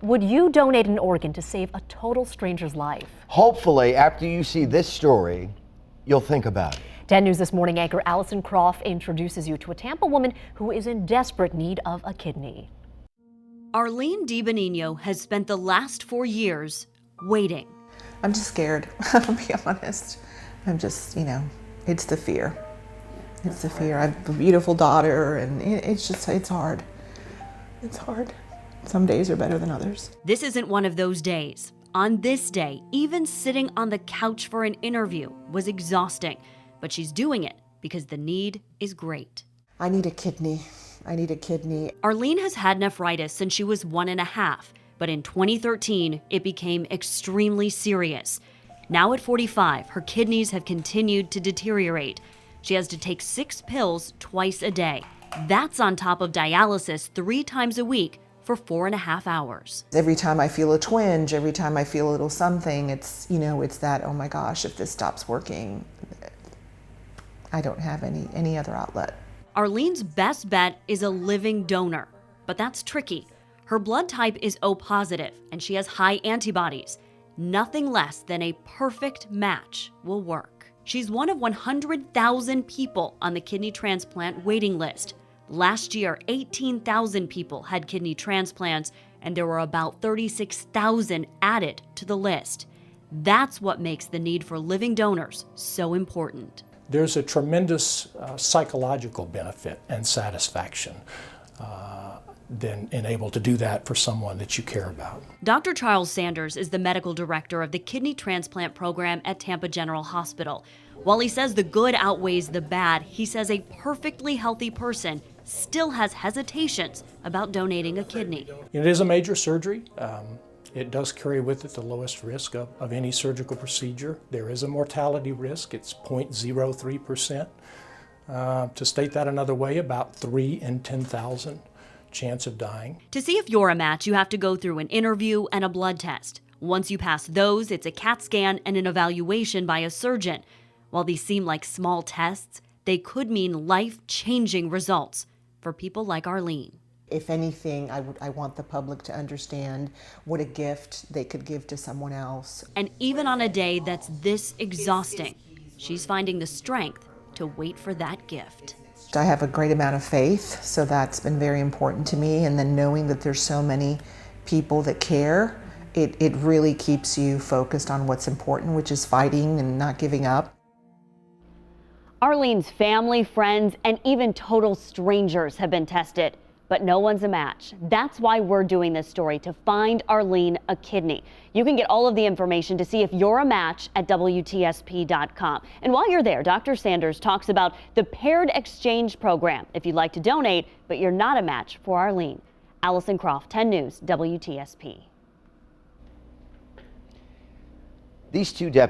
Would you donate an organ to save a total stranger's life? Hopefully, after you see this story, you'll think about it. 10 News This Morning anchor Allison Croft introduces you to a Tampa woman who is in desperate need of a kidney. Arlene DiBenigno has spent the last 4 years waiting. I'm just scared, I'll be honest. I'm just, it's the fear. It's the fear. I have a beautiful daughter, and it's hard. It's hard. Some days are better than others. This isn't one of those days. On this day, even sitting on the couch for an interview was exhausting, but she's doing it because the need is great. I need a kidney. I need a kidney. Arlene has had nephritis since she was 1.5, but in 2013, it became extremely serious. Now at 45, her kidneys have continued to deteriorate. She has to take 6 pills twice a day. That's on top of dialysis 3 times a week for 4.5 hours. Every time I feel a twinge, every time I feel a little something, it's that, oh my gosh, if this stops working, I don't have any other outlet. Arlene's best bet is a living donor, but that's tricky. Her blood type is O positive, and she has high antibodies. Nothing less than a perfect match will work. She's one of 100,000 people on the kidney transplant waiting list. Last year, 18,000 people had kidney transplants, and there were about 36,000 added to the list. That's what makes the need for living donors so important. There's a tremendous psychological benefit and satisfaction than able to do that for someone that you care about. Dr. Charles Sanders is the medical director of the kidney transplant program at Tampa General Hospital. While he says the good outweighs the bad, he says a perfectly healthy person still has hesitations about donating a kidney. It is a major surgery. It does carry with it the lowest risk of any surgical procedure. There is a mortality risk. It's 0.03%. To state that another way, about 3 in 10,000 chance of dying. To see if you're a match, you have to go through an interview and a blood test. Once you pass those, it's a CAT scan and an evaluation by a surgeon. While these seem like small tests, they could mean life-changing results for people like Arlene. If anything, I want the public to understand what a gift they could give to someone else. And even on a day that's this exhausting, she's finding the strength to wait for that gift. I have a great amount of faith, so that's been very important to me. And then knowing that there's so many people that care, it really keeps you focused on what's important, which is fighting and not giving up. Arlene's family, friends, and even total strangers have been tested, but no one's a match. That's why we're doing this story, to find Arlene a kidney. You can get all of the information to see if you're a match at WTSP.com. And while you're there, Dr. Sanders talks about the Paired Exchange Program if you'd like to donate, but you're not a match for Arlene. Allison Croft, 10 News, WTSP. These two deputies